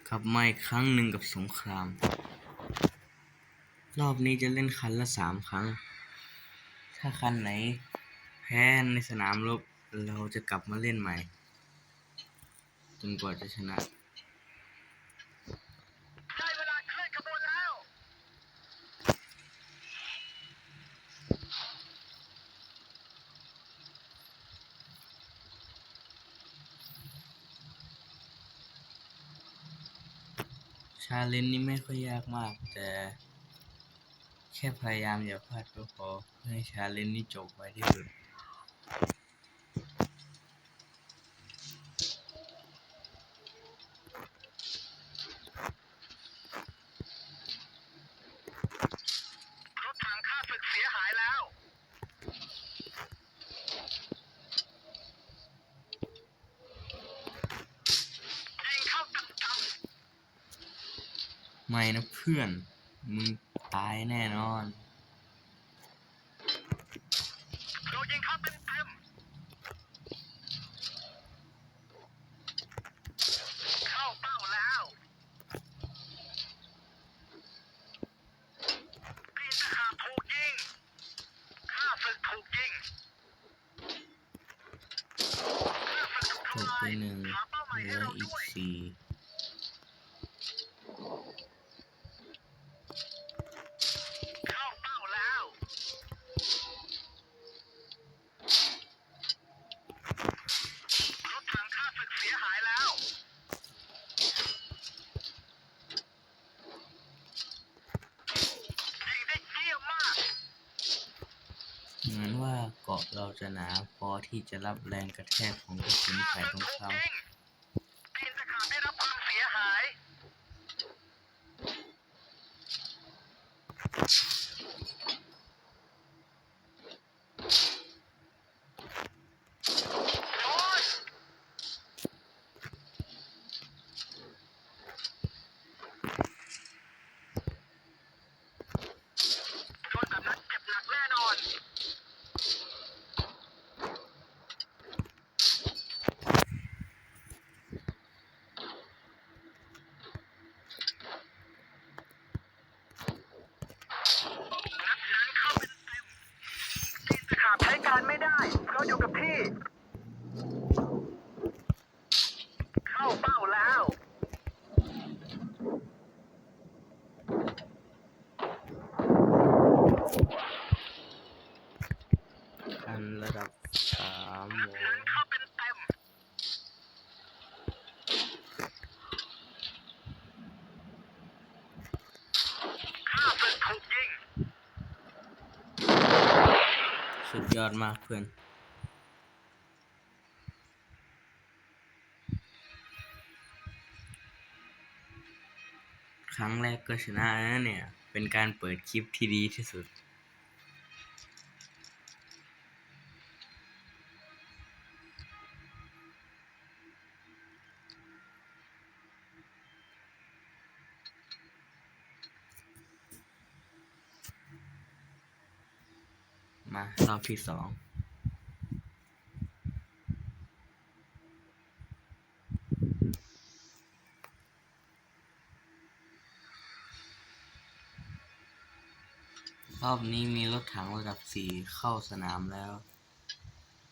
กลับมาอีกครั้งหนึ่งกับสงครามรอบนี้จะเล่นคันละ3 ครั้งถ้าคันไหนแพ้ในสนามรบเราจะกลับมาเล่นใหม่จนกว่าจะชนะได้เวลาเคลื่อนขบวนแล้วชาเลนจ์นี้ไม่ค่อยยากมากแต่แค่พยายามอย่าพลาดก็พอเพื่อให้ชาเลนจ์นี้จบไวที่สุดรถถังข้าศึกเสียหายแล้วยิงเข้าจังไม่นะเพื่อนมึงตายแน่นอนๆเรายิงเข้าเต็มเข้าเป้าแล้วปีนตะขาบถูกยิงข้าศึกถูกยิงข้าศึกถูก จบ ทำ ไป ลาย 1หาเป้าหมาย เหลื ให้ อ เรา อีก ด้วย 4เข้าเป้าแล้วรถถังข้าศึกเสียหายแล้วยิงได้เยี่ยมมาก เหมือนว่าเกาะเราจะหนาพอที่จะรับแรงกระแทกของกระสุนฝ่ายตรงข้ามปีนตะขาบได้รับความเสียหายโอ้ยโดนแบบนั้นเจ็บหนักแน่นอนนัดนั้นเข้าเป็นเต็มปีนตะขาบใช้การไม่ได้เพราะอยู่กับที่ เข้าเป้าแล้ว คันระดับ3นัดนั้นเข้าเป็นเต็มข้าศึกถูกยิง สุดยอดมากเพื่อนครั้งแรกก็ชนะแล้วเนี่ยเป็นการเปิดคลิปที่ดีที่สุดมารอบที่2รอบนี้มีรถถังระดับ4เข้าสนามแล้ว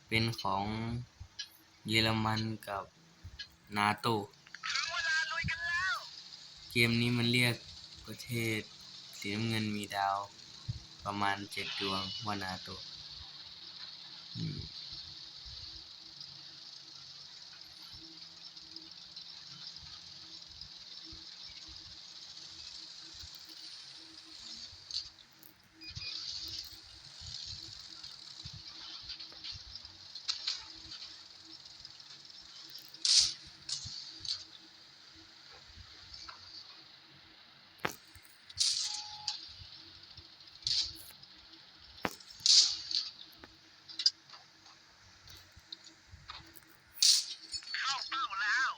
เป็นของเยอรมันกับนาโตถึงเวลาลุยกันแล้ว เกมนี้มันเรียกประเทศสีน้ำเงินมีดาวประมาณ7 ดวงว่านาโตเข้าเป้าแล้ว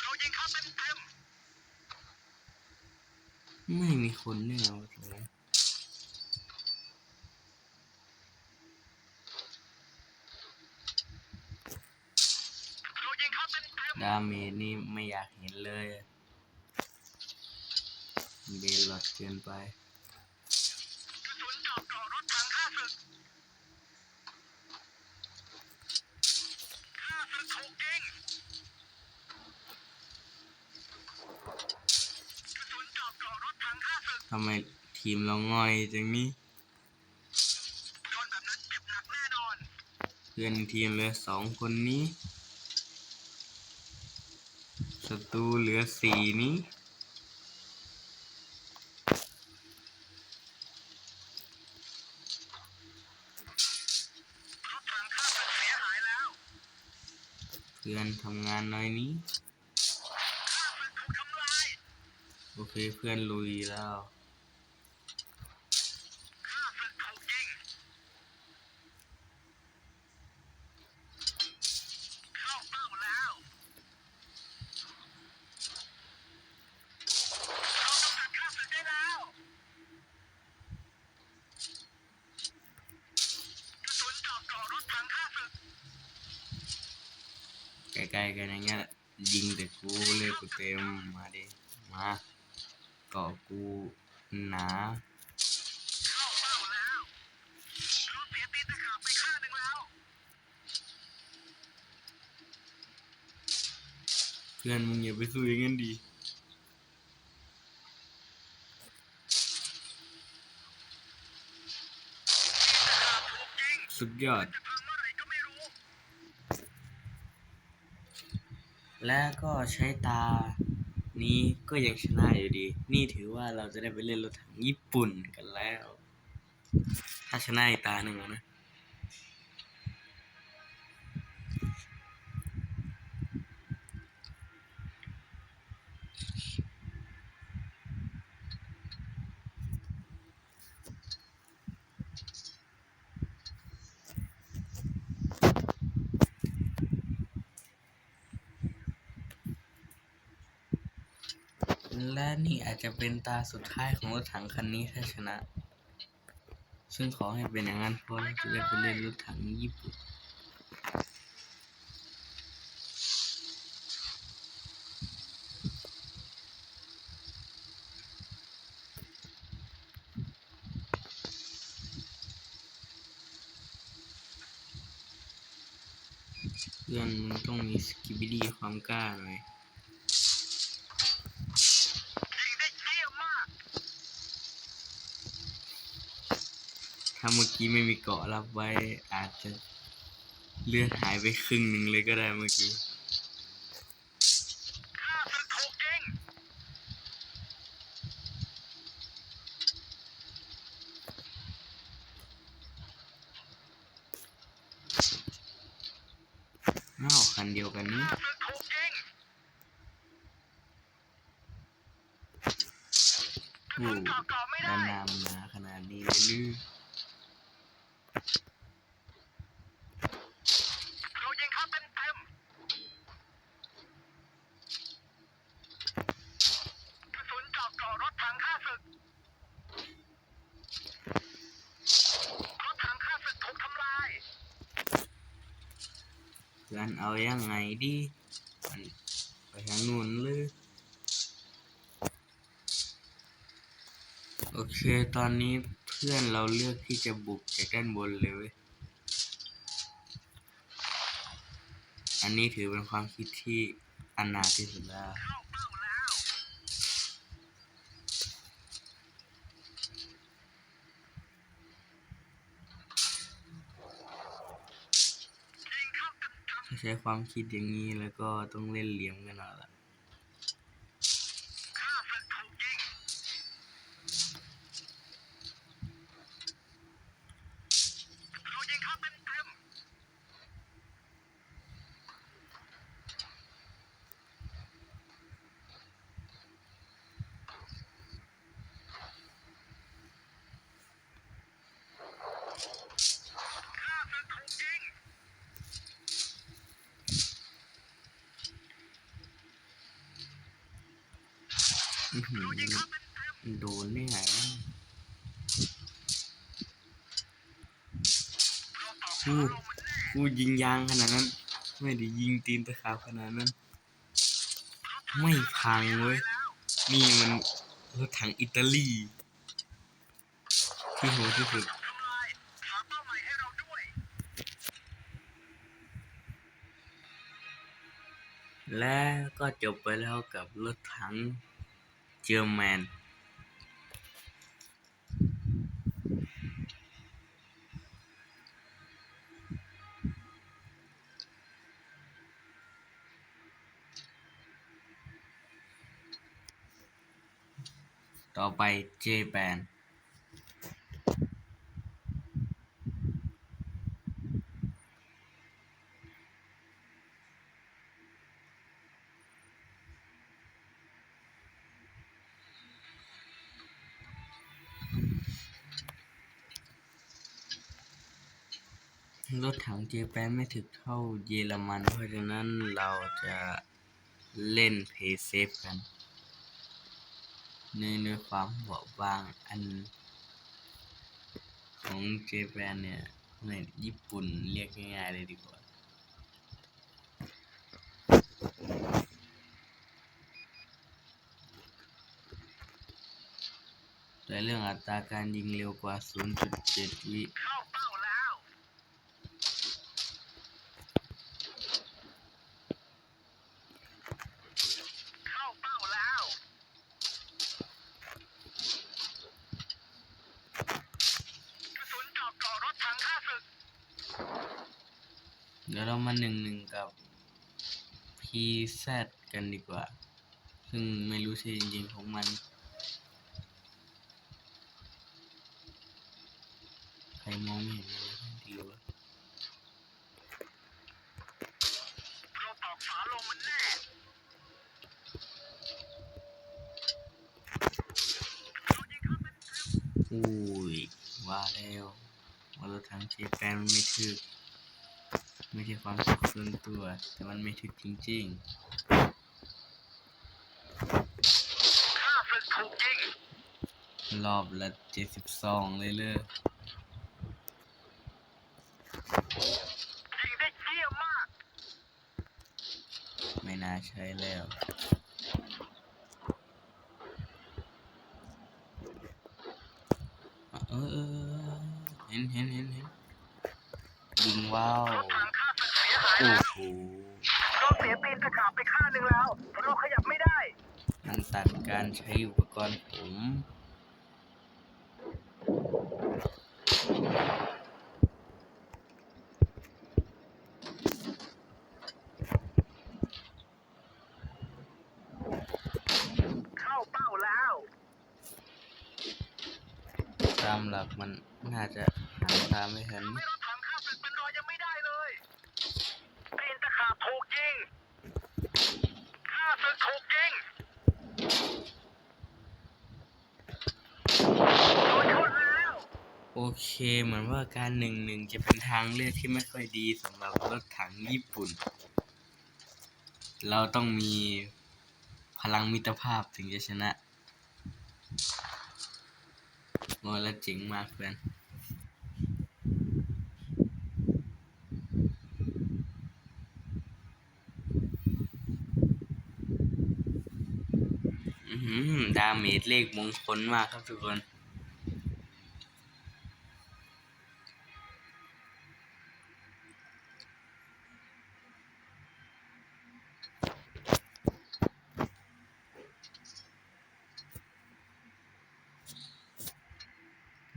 เรายิงเข้าเต็ม ไม่มีคนเนี่ยเอาตรงนั้น ดาเมจนี่ไม่อยากเห็นเลย เบลลอดเกินไป กระสุนเจาะเกาะรถถังข้าศึกถูกยิงกระสุนเจาะเกาะรถถังข้าศึก ทำไมทีมเราง่อยจังนี้ โดนแบบนั้นเจ็บหนักแน่นอน เพื่อนทีมเหลือ2 คนนี้ ศัตรูเหลือ4นี้ รถถังข้าศึกเสียหายแล้ว เพื่อนทำงานหน่อยนี้ ข้าศึกถูกทำลาย โอเคเพื่อนลุยแล้ว ข้าศึกถูกยิงเข้าเป้าแล้วเรากำจัดข้าศึกได้แล้วกระสุนเจาะเกาะรถถังข้าศึก ใกล้ๆกันอย่างเงี้ยแหละยิงแต่กูเลือดกูเต็มมาดิมาเกาะกูหนา เข้าเป้าแล้วเราเสียตีนตะขาบไปข้างหนึ่งแล้ว เพื่อนมึงอย่าไปสู้อย่างนั้นดีสุดยอด จะพังเมื่อไหร่ก็ไม่รู้ และก็ใช้ตานี้ก็ยังชนะอยู่ดี นี่ถือว่าเราจะได้ไปเล่นรถถังญี่ปุ่นกันแล้ว ถ้าชนะอีกตาหนึ่งอะนะ และนี่อาจจะเป็นตาสุดท้ายของรถถังคันนี้ถ้าชนะ ซึ่งขอให้เป็นอย่างนั้นเพราะเราจะได้ไปเล่นรถถังญี่ปุ่น เพื่อนมึงต้องมีสกิบิดี้ความกล้าหน่อย ยิงได้เยี่ยมมาก ถ้าเมื่อกี้ไม่มีเกาะรับไว้อาจจะเลือดหายไปครึ่งหนึ่งเลยก็ได้เมื่อกี้ ข้าศึกถูกยิง อ้าวคันเดียวกันนี้ ข้าศึกถูกยิง โอ้ เจาะเกาะไม่ได้ ด้านหน้ามันหนาขนาดนี้เลยลือ เรายิงเข้าเต็มๆกระสุนเจาะเกาะรถถังข้าศึก รถถังข้าศึกถูกทำลาย เพื่อนเอายังไงดีมันไปทางนู้นเลยโอเคตอนนี้เพื่อนเราเลือกที่จะบุกจากด้านบนเลยเว้ยอันนี้ถือเป็นความคิดที่อนาถที่สุดแล้ว เข้าเป้าแล้ว ยิงเข้าเต็ม ถ้าใช้ความคิดอย่างนี้แล้วก็ต้องเล่นเหลี่ยมกันหน่อยละ ๆข้าศึกถูกยิง เรายิงเข้าเต็ม ข้าศึกถูกยิง อื้อหือ เรายิงเข้าเต็ม โดนได้ไงวะ ๆเราตอก กู หัวลงมันแน่ กูยิงยางขนาดนั้น ไม่ได้ยิงตีนตะขาบขนาดนั้น ไม่พังเว้ย นี่มันรถถังอิตาลีที่โหดที่สุด ทำลายหาเป้าหมายให้เราด้วย และก็จบไปแล้วกับรถถังเจอร์แมน ต่อไปเจแปน รถถังเจแปนไม่ถึกเท่าเยอรมัน เพราะฉะนั้นเราจะเล่นเพย์เซฟกันในความเบาบางอันของเจแปนเนี่ยในญี่ปุ่นเรียกง่ายๆเลยดีกว่า แต่เรื่องอัตราการยิงเร็วกว่า 0.7 วิ เข้าเป้าแล้ว เข้าเป้าแล้ว กระสุนเจาะเกาะรถถังข้าศึก เดี๋ยวเรามา1-1 กับ PZ กันดีกว่า ซึ่งไม่รู้ชื่อจริงๆของมัน ใครมองไม่เห็นเลยดีวะ เราตอกฝาลงมันแน่ อุ้ยว่าแล้วว่ารถถังเจแปนมันไม่ถึก ไม่ใช่ความสุขส่วนตัว แต่มันไม่ถึกจริงๆ ข้าศึกถูกยิง รอบละ72เลยเลย ยิงได้เยี่ยมมาก ไม่น่าใช่แล้วเห็นยิงว้าว รถถังข้าศึกเสียหาย โอ้ แล้ว โห เราเสียตีนตะขาบไปข้างหนึ่งแล้ว เราขยับไม่ได้ มันตัดการใช้อุปกรณ์ผม เข้าเป้าแล้ว ตามหลักมันน่าจะหันตามไม่ทัน ไม่รถถังข้าศึกเป็นรอยยังไม่ได้เลยตีนตะขาบถูกยิงข้าศึกถูกยิงโดนชนแล้ว โอเค เหมือนว่าการ1-1จะเป็นทางเลือกที่ไม่ค่อยดีสำหรับรถถังญี่ปุ่น เราต้องมีพลังมิตรภาพถึงจะชนะโอ้แล้วเจ๋งมากเพื่อนดาเมจเลขมงคลมากครับทุกคน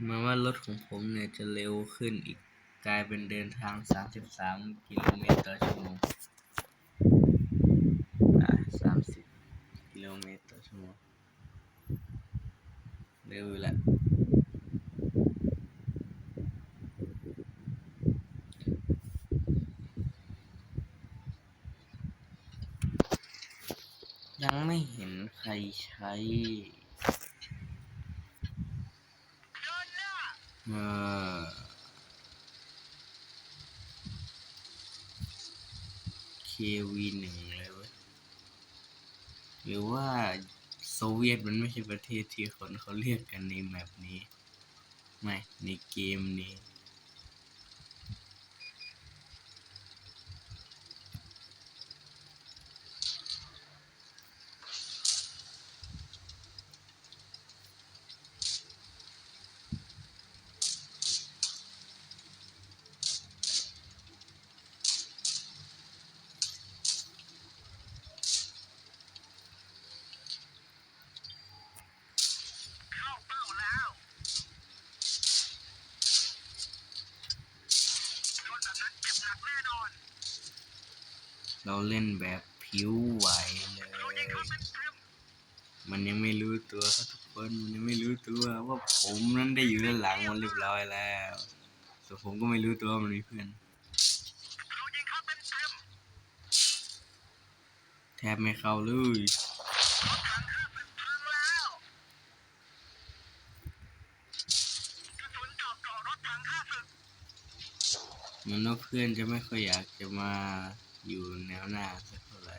เหมือนว่ารถของผมเนี่ยจะเร็วขึ้นอีกกลายเป็นเดินทาง33 กิโลเมตรต่อชั่วโมง30 กิโลเมตรต่อชั่วโมงเร็วแหละยังไม่เห็นใครใช้เออ KV1 เลยเว้ยหรือว่าโซเวียตมันไม่ใช่ประเทศที่คนเขาเรียกกันในแมปนี้ ไม่ในเกมนี้ เราเล่นแบบผิวไหวเลย มันยังไม่รู้ตัวครับทุกคนมันยังไม่รู้ตัวว่าผมนั้นได้อยู่ด้านหลังมันเรียบร้อยแล้วแต่ผมก็ไม่รู้ตัวมันมีเพื่อนแทบไม่เข้าเลยมันว่าเพื่อนจะไม่ค่อยอยากจะมาอยู่แนวหน้าสักเท่าไหร่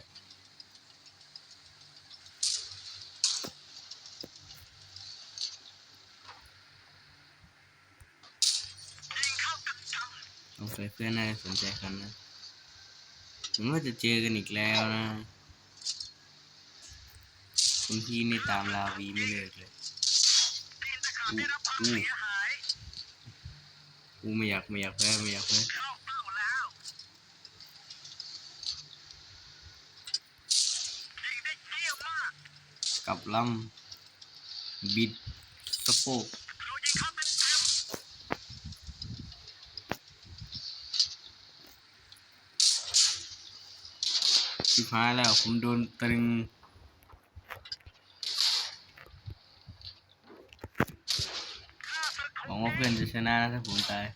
สงสัยเพื่อนน่าจะสนใจกันนะเหมือนว่าจะเจอกันอีกแล้วนะคุณพี่นี่ตามลาวีไม่เลิกเลยอู้ไม่อยากแพ้กับลำบิดสะโพกสุดท้ายแล้วผมโดนตรึงหวังว่าเพื่อนจะชนะนะถ้าผมตาย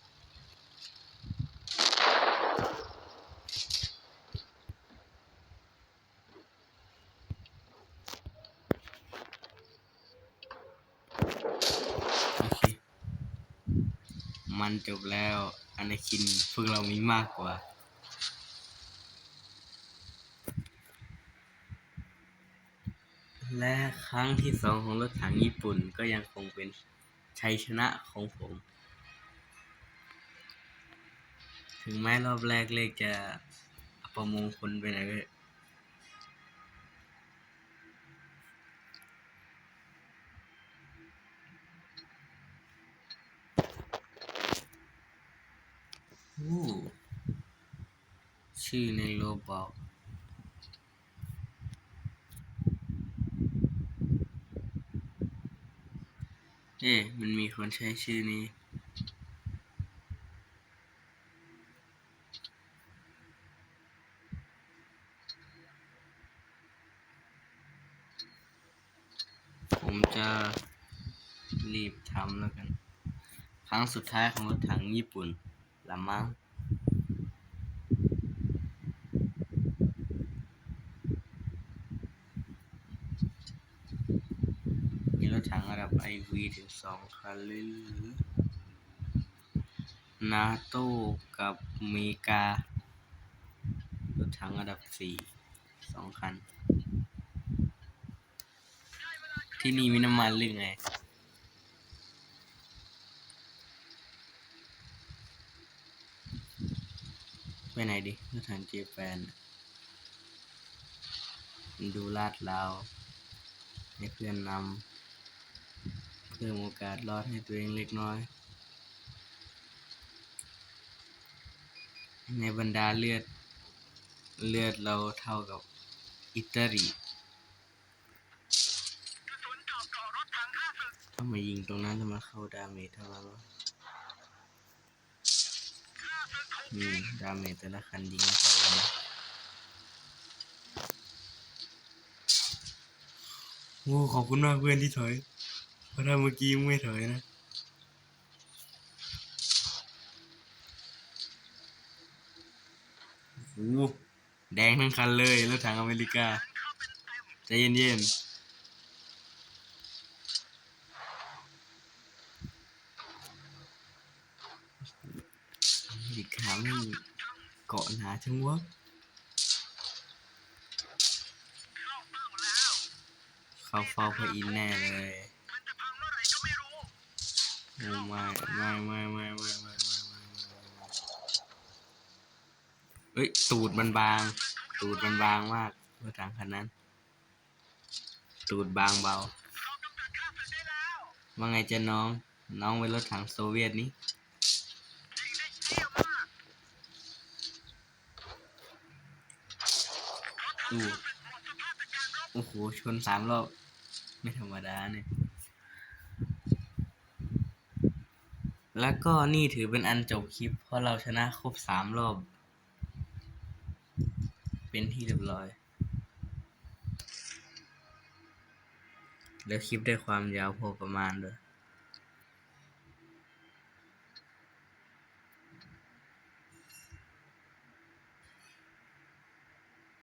โอเคมันจบแล้วอนาคินพวกเรามีมากกว่าและครั้งที่2ของรถถังญี่ปุ่นก็ยังคงเป็นชัยชนะของผม ถึงแม้รอบแรกเลขจะอัปมงคลไปหน่อยก็ชื่อในโลบอกมันมีคนใช้ชื่อนี้ผมจะรีบทำแล้วกัน ครั้งสุดท้ายของรถถังญี่ปุ่นละมั้งมีรถถังระดับ IV ถึง2 คันเลยหรือนาโต้กับเมการถถังระดับ2 คัน ที่นี่มีน้ำมันหรือไงไปไหนดิรถถังเจแปนดูลาดราวให้เพื่อนนำเพิ่มโอกาสรอดให้ตัวเองเล็กน้อยในบรรดาเลือดเราเท่ากับอิตาลีถ้ามายิงตรงนั้นแล้วมาเข้าดาเมจเท่านั้นวะดาเมจแต่ละคันยิงไม่เข้าเลยนะโอ้ขอบคุณมากเพื่อนที่ถอยเพราะถ้าเมื่อกี้ไม่ถอยนะโอ้แดงทั้งคันเลยรถถังอเมริกาใจเย็นๆอเมริกาไม่เกาะหนาจังวะเข้าเฝ้าพระอินทร์แน่เลยโอ้ไม่เอ้ยตูดมันบางมากรถถังคันนั้นตูดบางเบาว่าไงจะน้องเป็นรถถังโซเวียตนี่โอ้โหชน3 รอบไม่ธรรมดาเนี่ยแล้วก็นี่ถือเป็นอันจบคลิปเพราะเราชนะครบ3 รอบเป็น เป็นที่เรียบร้อย แล้วคลิปได้ความยาวพอประมาณด้วย